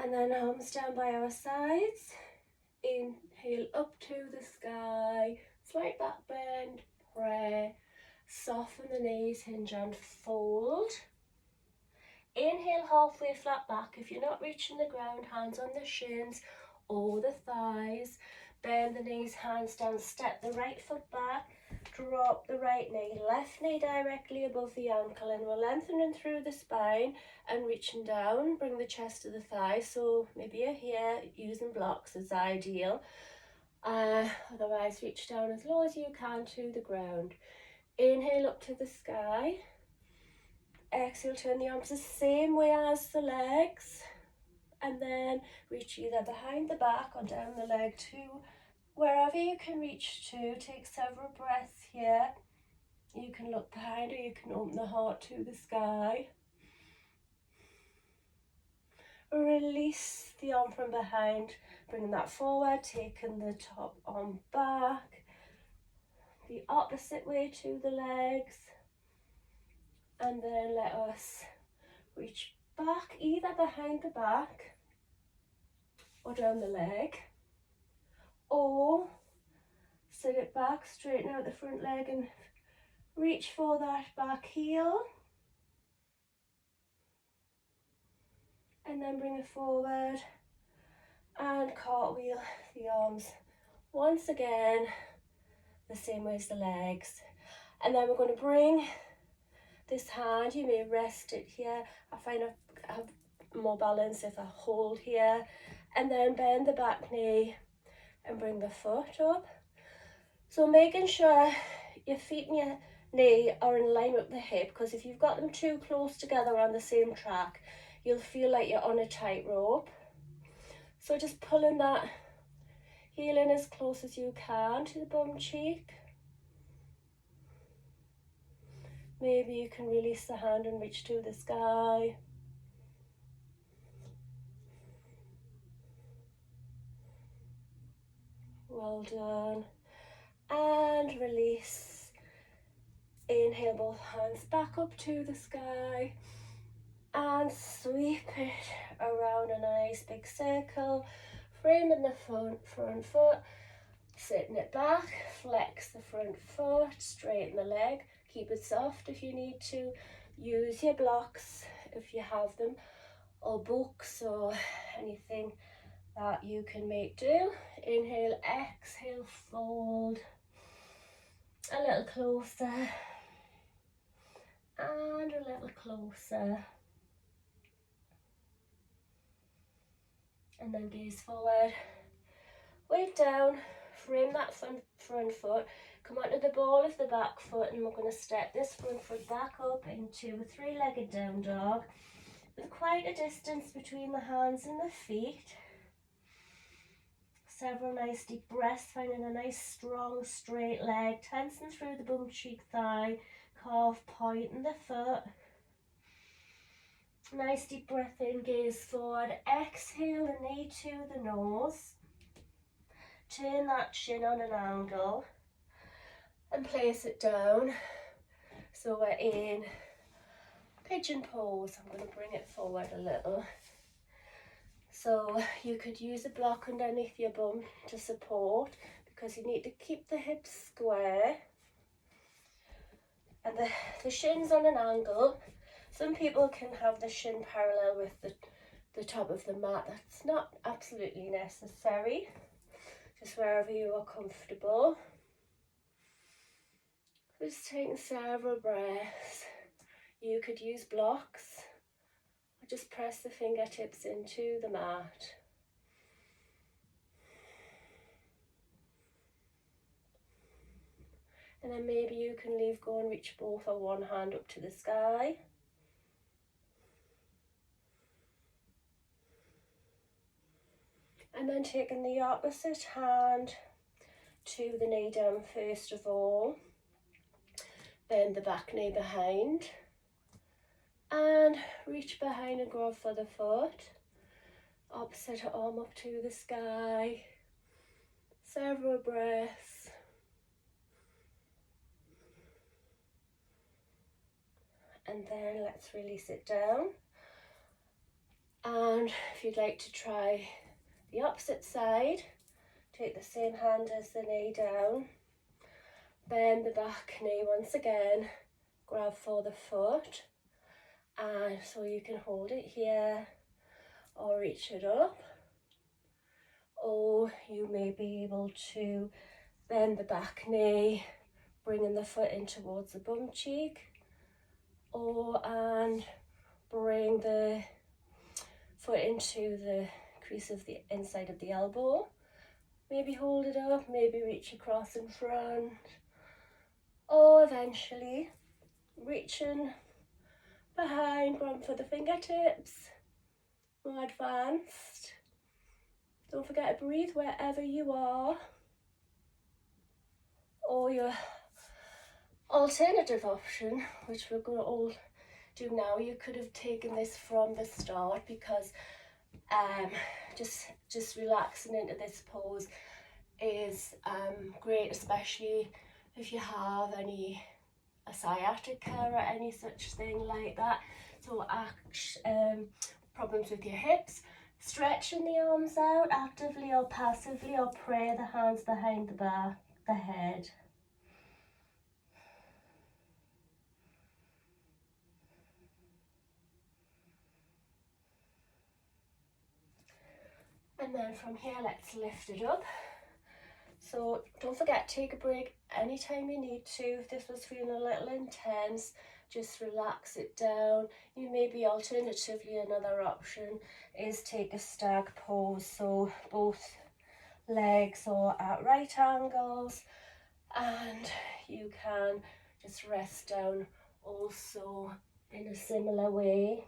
And then arms down by our sides. Inhale up to the sky, slight back bend, pray. Soften the knees, hinge and fold. Inhale, halfway flat back. If you're not reaching the ground, hands on the shins or the thighs. Bend the knees, hands down, step the right foot back. Drop the right knee, left knee directly above the ankle, and we're lengthening through the spine and reaching down. Bring the chest to the thigh, so maybe you're here using blocks is ideal. Otherwise, reach down as low as you can to the ground. Inhale up to the sky. Exhale, turn the arms the same way as the legs, and then reach either behind the back or down the leg to wherever you can reach to. Take several breaths here. You can look behind or you can open the heart to the sky. Release the arm from behind, bringing that forward, taking the top arm back, the opposite way to the legs, and then let us reach back either behind the back or down the leg, or sit it back, straighten out the front leg and reach for that back heel, and then bring it forward and cartwheel the arms once again the same way as the legs. And then we're going to bring this hand, you may rest it here. I find I have more balance if I hold here, and then bend the back knee and bring the foot up. So making sure your feet and your knee are in line with the hip, because if you've got them too close together on the same track, you'll feel like you're on a tightrope. So just pulling that heel in as close as you can to the bum cheek. Maybe you can release the hand and reach to the sky. Well done. And release. Inhale, both hands back up to the sky. And sweep it around a nice big circle. Framing the front foot. Sitting it back. Flex the front foot. Straighten the leg. Keep it soft if you need to. Use your blocks if you have them, or books or anything that you can make do. Inhale, exhale, fold. A little closer. And a little closer. And then gaze forward. Weight down. Frame that front foot. Come onto the ball of the back foot, and we're going to step this front foot back up into a three-legged down dog with quite a distance between the hands and the feet. Several nice deep breaths, finding a nice strong straight leg, tensing through the bum cheek thigh, calf pointing the foot. Nice deep breath in, gaze forward, exhale the knee to the nose. Turn that chin on an angle and place it down. So we're in pigeon pose. I'm going to bring it forward a little. So you could use a block underneath your bum to support, because you need to keep the hips square and the shins on an angle. Some people can have the shin parallel with the top of the mat. That's not absolutely necessary. Just wherever you are comfortable. Just taking several breaths. You could use blocks or just press the fingertips into the mat. And then maybe you can leave go and reach both or one hand up to the sky. And then taking the opposite hand to the knee down first of all. Bend the back knee behind. And reach behind and grab for the foot. Opposite arm up to the sky. Several breaths. And then let's release it down. And if you'd like to try the opposite side, take the same hand as the knee down, bend the back knee once again, grab for the foot, and so you can hold it here or reach it up, or you may be able to bend the back knee, bringing the foot in towards the bum cheek, and bring the foot into the crease of the inside of the elbow. Maybe hold it up, maybe reach across in front, or eventually reaching behind, grab for the fingertips, more advanced. Don't forget to breathe wherever you are. Or your alternative option, which we're going to all do now, you could have taken this from the start, because just relaxing into this pose is great, especially if you have any sciatica or any such thing like that. So problems with your hips, stretching the arms out actively or passively, or pray the hands behind the back, the head. And then from here, let's lift it up. So don't forget, take a break anytime you need to. If this was feeling a little intense, just relax it down. You maybe alternatively, another option is take a stag pose. So both legs are at right angles, and you can just rest down also in a similar way.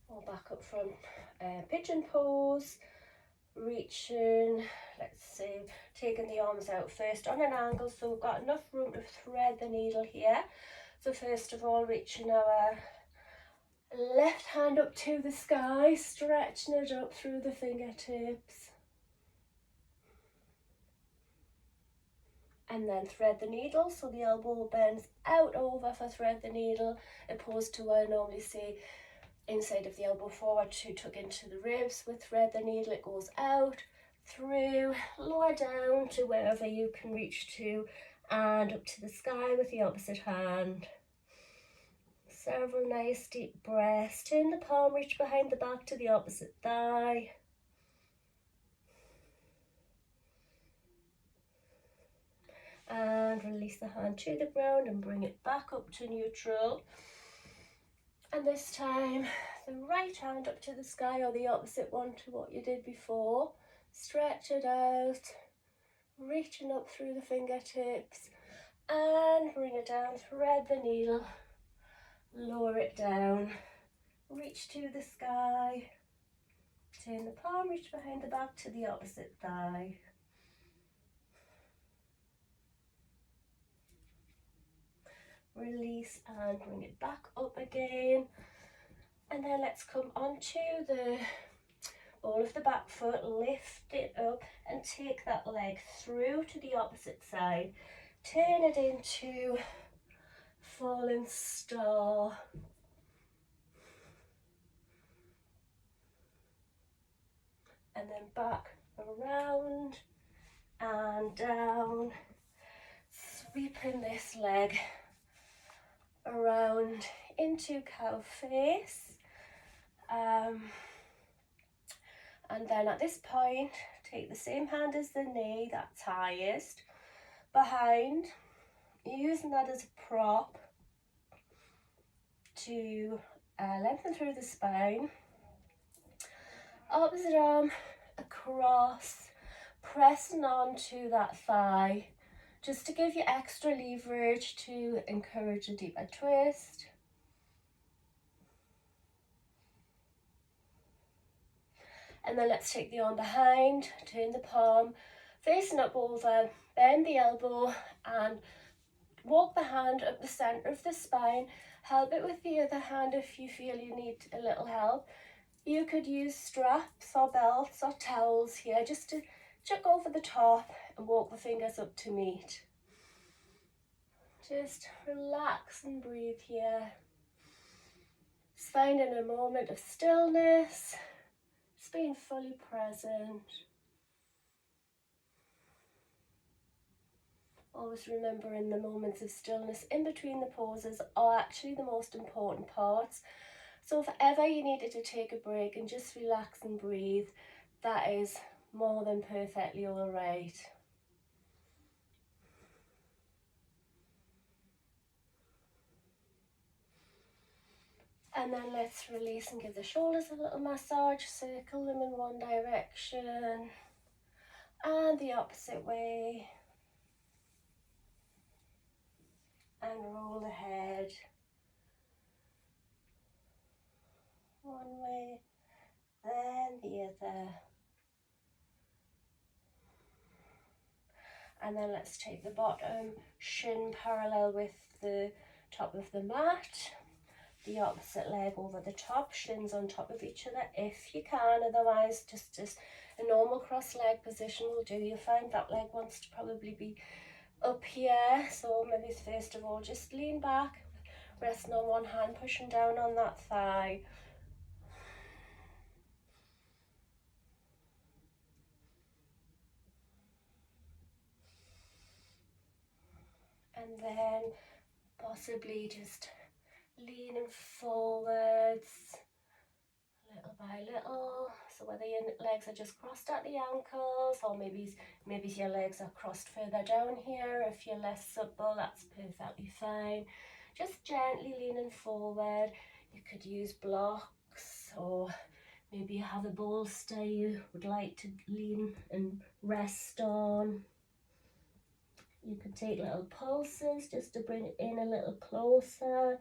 Or back up from pigeon pose, reaching, let's see, taking the arms out first on an angle, so we've got enough room to thread the needle here. So first of all, reaching our left hand up to the sky, stretching it up through the fingertips, and then thread the needle, so the elbow bends out over for thread the needle, opposed to what I normally say, inside of the elbow forward to tuck into the ribs. With thread the needle, it goes out, through, lower down to wherever you can reach to, and up to the sky with the opposite hand. Several nice deep breaths. Turn the palm, reach behind the back to the opposite thigh. And release the hand to the ground and bring it back up to neutral. And this time, the right hand up to the sky, or the opposite one to what you did before. Stretch it out, reaching up through the fingertips, and bring it down, thread the needle, lower it down, reach to the sky, turn the palm, reach behind the back to the opposite thigh. Release and bring it back up again. And then let's come onto the ball of the back foot, lift it up and take that leg through to the opposite side. Turn it into falling star. And then back around and down, sweeping this leg around into cow face. And then at this point, take the same hand as the knee, that's highest, behind, using that as a prop to lengthen through the spine. Opposite arm across, pressing onto that thigh, just to give you extra leverage to encourage a deeper twist. And then let's take the arm behind, turn the palm, facing up over, bend the elbow and walk the hand up the centre of the spine. Help it with the other hand if you feel you need a little help. You could use straps or belts or towels here just to chuck over the top and walk the fingers up to meet. Just relax and breathe here. Just finding a moment of stillness, just being fully present. Always remembering the moments of stillness in between the poses are actually the most important parts. So if ever you needed to take a break and just relax and breathe, that is more than perfectly all right. And then let's release and give the shoulders a little massage, circle them in one direction and the opposite way. And roll the head one way, then the other. And then let's take the bottom shin parallel with the top of the mat. The opposite leg over the top, shins on top of each other if you can, otherwise just a normal cross leg position will do. You'll find that leg wants to probably be up here, so maybe first of all just lean back, resting on one hand, pushing down on that thigh. And then possibly just leaning forwards little by little. So whether your legs are just crossed at the ankles, or maybe your legs are crossed further down here. If you're less supple, that's perfectly fine. Just gently leaning forward. You could use blocks, or maybe you have a bolster you would like to lean and rest on. You could take little pulses just to bring it in a little closer.